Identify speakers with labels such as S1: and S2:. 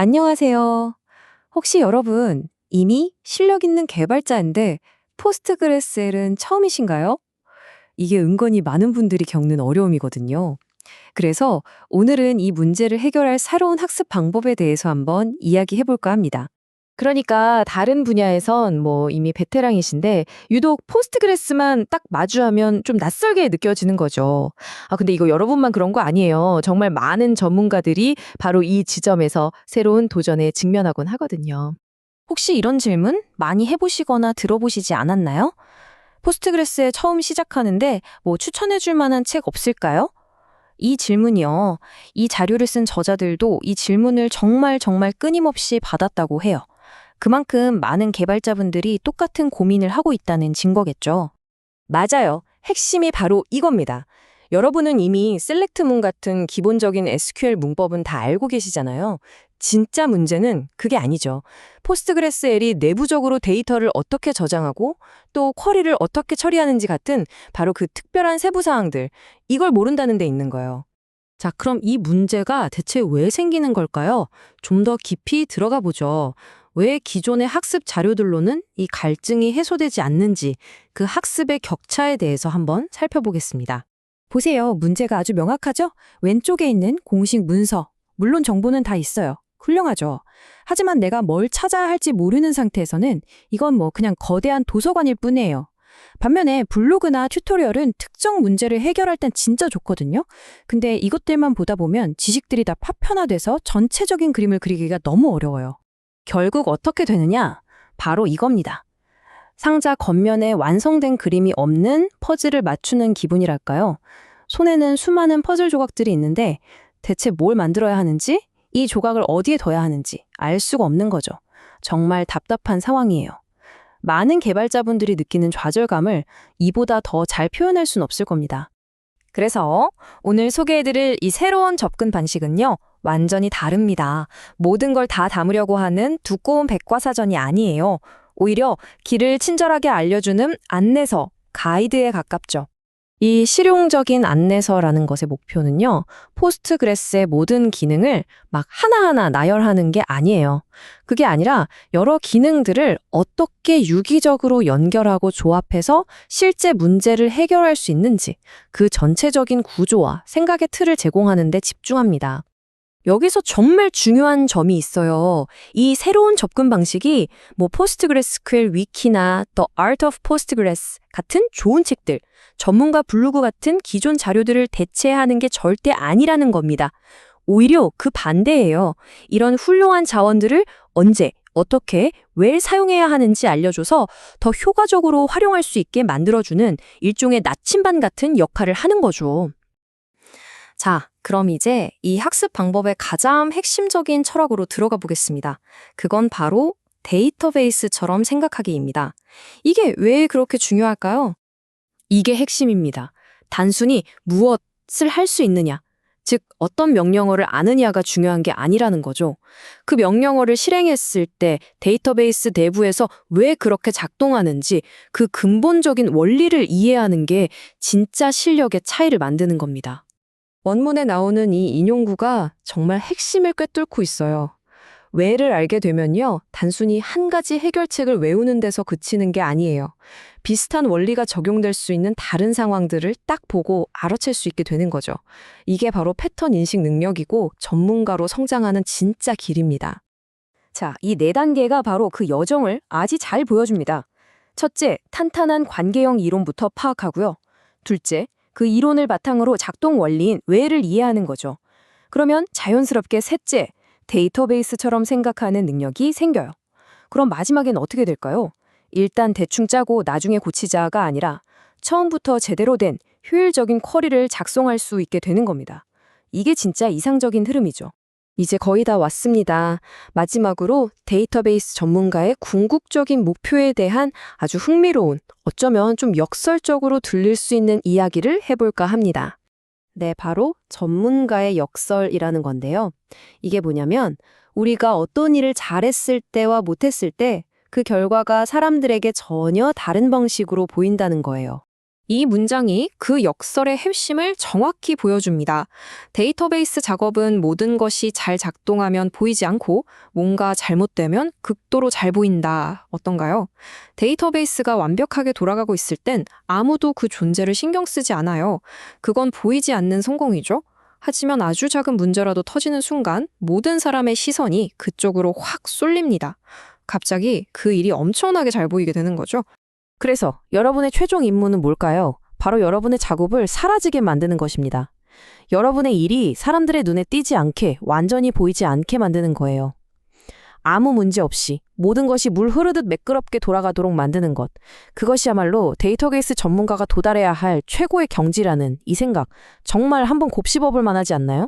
S1: 안녕하세요. 혹시 여러분 이미 실력 있는 개발자인데 포스트그레스엘은 처음이신가요? 이게 은근히 많은 분들이 겪는 어려움이거든요. 그래서 오늘은 이 문제를 해결할 새로운 학습 방법에 대해서 한번 이야기해 볼까 합니다.
S2: 그러니까 다른 분야에선 이미 베테랑이신데 유독 포스트그레스만 딱 마주하면 좀 낯설게 느껴지는 거죠. 근데 이거 여러분만 그런 거 아니에요. 정말 많은 전문가들이 바로 이 지점에서 새로운 도전에 직면하곤 하거든요.
S1: 혹시 이런 질문 많이 해보시거나 들어보시지 않았나요? 포스트그레스에 처음 시작하는데 추천해 줄 만한 책 없을까요? 이 질문이요. 이 자료를 쓴 저자들도 이 질문을 정말 끊임없이 받았다고 해요. 그만큼 많은 개발자분들이 똑같은 고민을 하고 있다는 증거겠죠. 맞아요. 핵심이 바로 이겁니다. 여러분은 이미 셀렉트문 같은 기본적인 SQL 문법은 다 알고 계시잖아요. 진짜 문제는 그게 아니죠. 포스트그레스엘이 내부적으로 데이터를 어떻게 저장하고 또 쿼리를 어떻게 처리하는지 같은 바로 그 특별한 세부 사항들, 이걸 모른다는 데 있는 거예요. 자, 그럼 이 문제가 대체 왜 생기는 걸까요? 좀 더 깊이 들어가 보죠. 왜 기존의 학습 자료들로는 이 갈증이 해소되지 않는지, 그 학습의 격차에 대해서 한번 살펴보겠습니다. 보세요. 문제가 아주 명확하죠? 왼쪽에 있는 공식 문서. 물론 정보는 다 있어요. 훌륭하죠. 하지만 내가 뭘 찾아야 할지 모르는 상태에서는 이건 그냥 거대한 도서관일 뿐이에요. 반면에 블로그나 튜토리얼은 특정 문제를 해결할 땐 진짜 좋거든요. 근데 이것들만 보다 보면 지식들이 다 파편화돼서 전체적인 그림을 그리기가 너무 어려워요. 결국 어떻게 되느냐? 바로 이겁니다. 상자 겉면에 완성된 그림이 없는 퍼즐을 맞추는 기분이랄까요? 손에는 수많은 퍼즐 조각들이 있는데 대체 뭘 만들어야 하는지, 이 조각을 어디에 둬야 하는지 알 수가 없는 거죠. 정말 답답한 상황이에요. 많은 개발자분들이 느끼는 좌절감을 이보다 더 잘 표현할 수는 없을 겁니다. 그래서 오늘 소개해드릴 이 새로운 접근 방식은요, 완전히 다릅니다. 모든 걸 다 담으려고 하는 두꺼운 백과사전이 아니에요. 오히려 길을 친절하게 알려주는 안내서, 가이드에 가깝죠. 이 실용적인 안내서라는 것의 목표는요, 포스트그레스의 모든 기능을 막 하나하나 나열하는 게 아니에요. 그게 아니라 여러 기능들을 어떻게 유기적으로 연결하고 조합해서 실제 문제를 해결할 수 있는지, 그 전체적인 구조와 생각의 틀을 제공하는 데 집중합니다. 여기서 정말 중요한 점이 있어요. 이 새로운 접근 방식이 포스트그레스QL 위키나 The Art of Postgres 같은 좋은 책들, 전문가 블로그 같은 기존 자료들을 대체하는 게 절대 아니라는 겁니다. 오히려 그 반대예요. 이런 훌륭한 자원들을 언제, 어떻게, 왜 사용해야 하는지 알려줘서 더 효과적으로 활용할 수 있게 만들어주는 일종의 나침반 같은 역할을 하는 거죠. 자, 그럼 이제 이 학습 방법의 가장 핵심적인 철학으로 들어가 보겠습니다. 그건 바로 데이터베이스처럼 생각하기입니다. 이게 왜 그렇게 중요할까요? 이게 핵심입니다. 단순히 무엇을 할 수 있느냐, 즉 어떤 명령어를 아느냐가 중요한 게 아니라는 거죠. 그 명령어를 실행했을 때 데이터베이스 내부에서 왜 그렇게 작동하는지 그 근본적인 원리를 이해하는 게 진짜 실력의 차이를 만드는 겁니다. 원문에 나오는 이 인용구가 정말 핵심을 꿰뚫고 있어요. 왜를 알게 되면요, 단순히 한 가지 해결책을 외우는 데서 그치는 게 아니에요. 비슷한 원리가 적용될 수 있는 다른 상황들을 딱 보고 알아챌 수 있게 되는 거죠. 이게 바로 패턴 인식 능력이고 전문가로 성장하는 진짜 길입니다. 자, 이 네 단계가 바로 그 여정을 아주 잘 보여줍니다. 첫째, 탄탄한 관계형 이론부터 파악하고요. 둘째, 그 이론을 바탕으로 작동 원리인 왜를 이해하는 거죠. 그러면 자연스럽게 셋째, 데이터베이스처럼 생각하는 능력이 생겨요. 그럼 마지막엔 어떻게 될까요? 일단 대충 짜고 나중에 고치자가 아니라 처음부터 제대로 된 효율적인 쿼리를 작성할 수 있게 되는 겁니다. 이게 진짜 이상적인 흐름이죠. 이제 거의 다 왔습니다. 마지막으로 데이터베이스 전문가의 궁극적인 목표에 대한 아주 흥미로운, 어쩌면 좀 역설적으로 들릴 수 있는 이야기를 해볼까 합니다. 네, 바로 전문가의 역설이라는 건데요. 이게 뭐냐면 우리가 어떤 일을 잘했을 때와 못했을 때 그 결과가 사람들에게 전혀 다른 방식으로 보인다는 거예요. 이 문장이 그 역설의 핵심을 정확히 보여줍니다. 데이터베이스 작업은 모든 것이 잘 작동하면 보이지 않고 뭔가 잘못되면 극도로 잘 보인다. 어떤가요? 데이터베이스가 완벽하게 돌아가고 있을 땐 아무도 그 존재를 신경 쓰지 않아요. 그건 보이지 않는 성공이죠. 하지만 아주 작은 문제라도 터지는 순간 모든 사람의 시선이 그쪽으로 확 쏠립니다. 갑자기 그 일이 엄청나게 잘 보이게 되는 거죠.
S2: 그래서 여러분의 최종 임무는 뭘까요? 바로 여러분의 작업을 사라지게 만드는 것입니다. 여러분의 일이 사람들의 눈에 띄지 않게, 완전히 보이지 않게 만드는 거예요. 아무 문제 없이 모든 것이 물 흐르듯 매끄럽게 돌아가도록 만드는 것. 그것이야말로 데이터베이스 전문가가 도달해야 할 최고의 경지라는 이 생각, 정말 한번 곱씹어 볼 만하지 않나요?